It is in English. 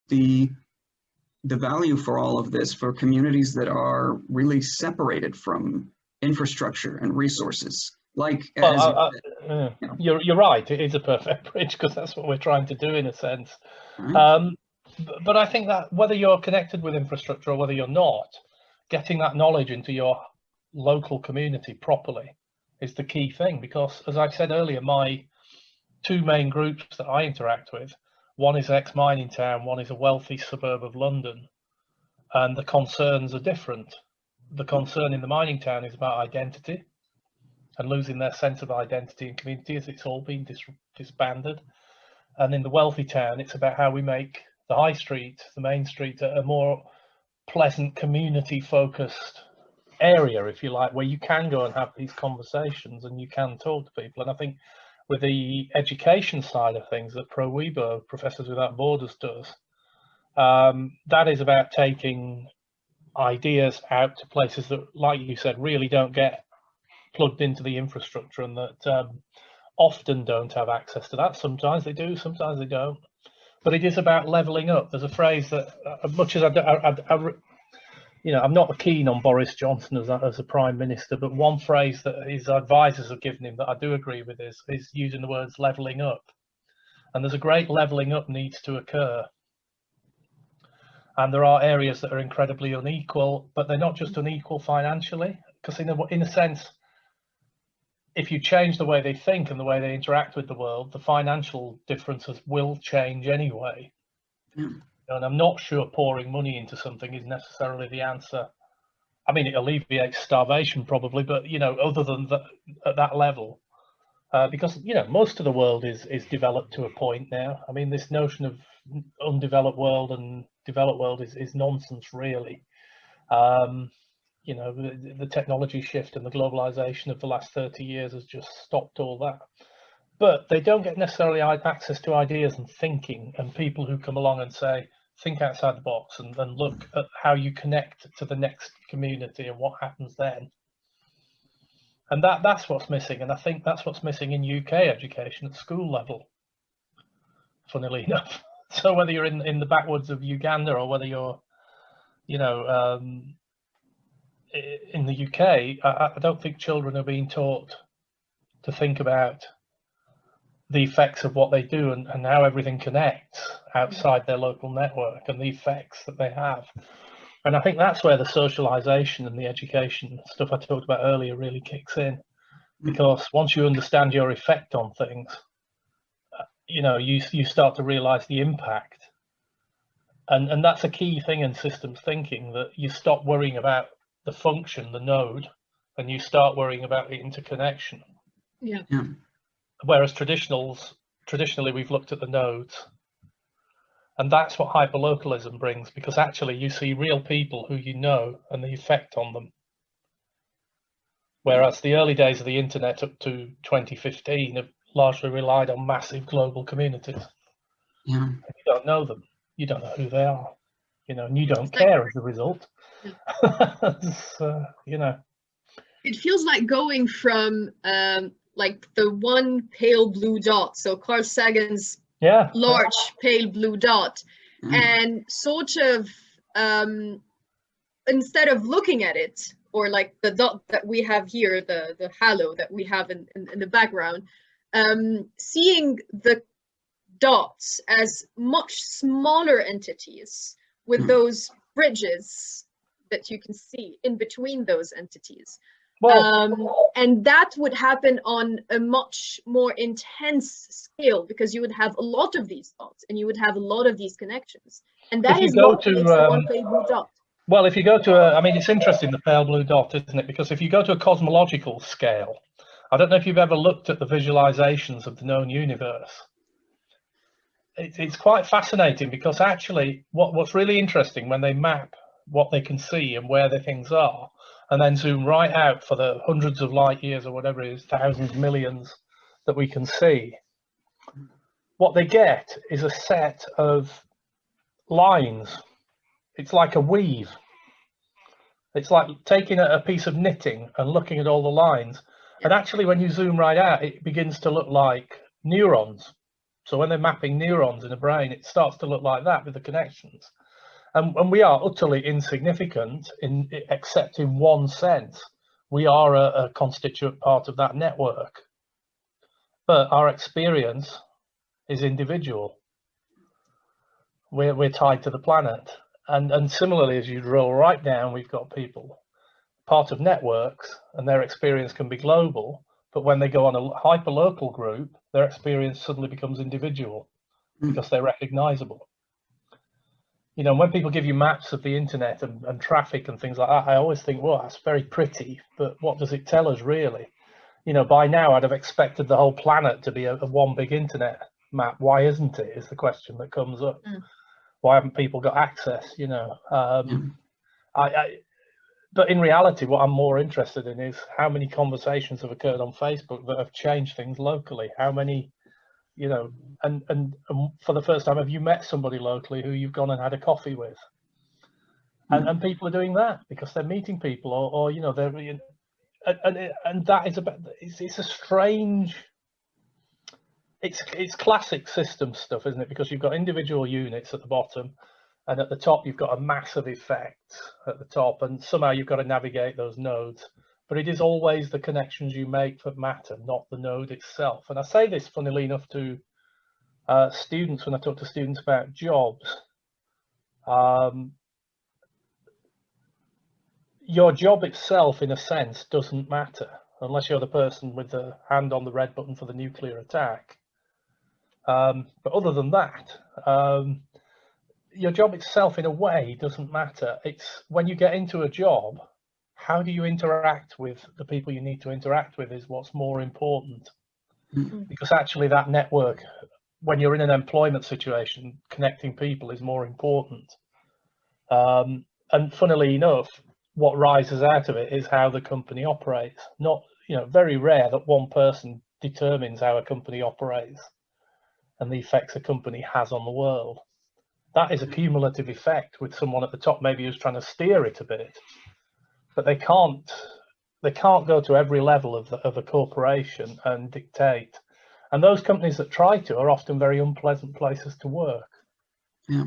the value for all of this for communities that are really separated from infrastructure and resources. Like, well, you're right. It is a perfect bridge because that's what we're trying to do in a sense. right? But I think that whether you're connected with infrastructure or whether you're not, getting that knowledge into your local community properly is the key thing. Because as I said earlier, my two main groups that I interact with, one is ex-mining town, one is a wealthy suburb of London, and the concerns are different. The concern in the mining town is about identity and losing their sense of identity and community as it's all been disbanded. And in the wealthy town, it's about how we make the high street, the main street, a more pleasant community-focused area, if you like, where you can go and have these conversations and you can talk to people. And I think with the education side of things that ProWeBo, Professors Without Borders, does, that is about taking ideas out to places that, like you said, really don't get plugged into the infrastructure and that often don't have access to that. Sometimes they do, sometimes they don't. But it is about levelling up. There's a phrase that, much as I'm not keen on Boris Johnson as a prime minister, but one phrase that his advisors have given him that I do agree with is using the words levelling up. And there's a great levelling up needs to occur. And there are areas that are incredibly unequal, but they're not just unequal financially, because in a sense, if you change the way they think and the way they interact with the world, the financial differences will change anyway. Yeah. And I'm not sure pouring money into something is necessarily the answer. I mean, it alleviates starvation probably, but, other than that, at that level, because, most of the world is developed to a point now. I mean, this notion of undeveloped world and developed world is nonsense, really. The technology shift and the globalization of the last 30 years has just stopped all that. But they don't get necessarily access to ideas and thinking and people who come along and say, think outside the box and look at how you connect to the next community and what happens then. And that's what's missing. And I think that's what's missing in UK education at school level, funnily enough. So whether you're in the backwoods of Uganda or whether you're, in the UK, I don't think children are being taught to think about the effects of what they do and how everything connects outside their local network and the effects that they have. And I think that's where the socialization and the education stuff I talked about earlier really kicks in, because once you understand your effect on things, you start to realize the impact. And that's a key thing in systems thinking, that you stop worrying about the function, the node, and you start worrying about the interconnection. Yeah. Whereas traditionally we've looked at the nodes, and that's what hyperlocalism brings, because actually you see real people who you know and the effect on them. Whereas the early days of the internet up to 2015 have largely relied on massive global communities. Yeah. And you don't know them, you don't know who they are, and you don't care as a result. It feels like going from like the one pale blue dot, so Carl Sagan's large pale blue dot, and sort of instead of looking at it, or like the dot that we have here, the halo that we have in the background, seeing the dots as much smaller entities with those bridges that you can see in between those entities. And that would happen on a much more intense scale, because you would have a lot of these dots and you would have a lot of these connections. And that is what makes the one pale blue dot. Well, if you go to it's interesting, the pale blue dot, isn't it? Because if you go to a cosmological scale, I don't know if you've ever looked at the visualizations of the known universe. It's quite fascinating, because actually what's really interesting when they map what they can see and where the things are, and then zoom right out for the hundreds of light years or whatever it is, thousands, millions that we can see, what they get is a set of lines. It's like a weave. It's like taking a piece of knitting and looking at all the lines. And actually, when you zoom right out, it begins to look like neurons, So when they're mapping neurons in a brain, it starts to look like that with the connections. And we are utterly insignificant, except in one sense. We are a constituent part of that network. But our experience is individual. We're tied to the planet. And similarly, as you drill right down, we've got people part of networks, and their experience can be global. But when they go on a hyperlocal group, their experience suddenly becomes individual because they're recognizable. You know, when people give you maps of the internet and traffic and things like that, I always think, well, that's very pretty, but what does it tell us really? You know, by now I'd have expected the whole planet to be a one big internet map. Why isn't it, is the question that comes up. Why haven't people got access, you know? But in reality, what I'm more interested in is how many conversations have occurred on Facebook that have changed things locally. How many, you know, and for the first time, have you met somebody locally who you've gone and had a coffee with? And people are doing that because they're meeting people, or you know, they're, and that is about, it's a strange, it's classic system stuff, isn't it? Because you've got individual units at the bottom, and at the top you've got a massive effect at the top, and somehow you've got to navigate those nodes. But it is always the connections you make that matter, not the node itself. And I say this, funnily enough, to students when I talk to students about jobs. Your job itself, in a sense, doesn't matter unless you're the person with the hand on the red button for the nuclear attack. But other than that, your job itself, in a way, doesn't matter. It's when you get into a job, how do you interact with the people you need to interact with is what's more important. Because actually that network, when you're in an employment situation, connecting people is more important. And funnily enough, what rises out of it is how the company operates. Not, you know, very rare that one person determines how a company operates and the effects a company has on the world. That is a cumulative effect with someone at the top maybe who's trying to steer it a bit, but they can't go to every level of a corporation and dictate. And those companies that try to are often very unpleasant places to work. Yeah.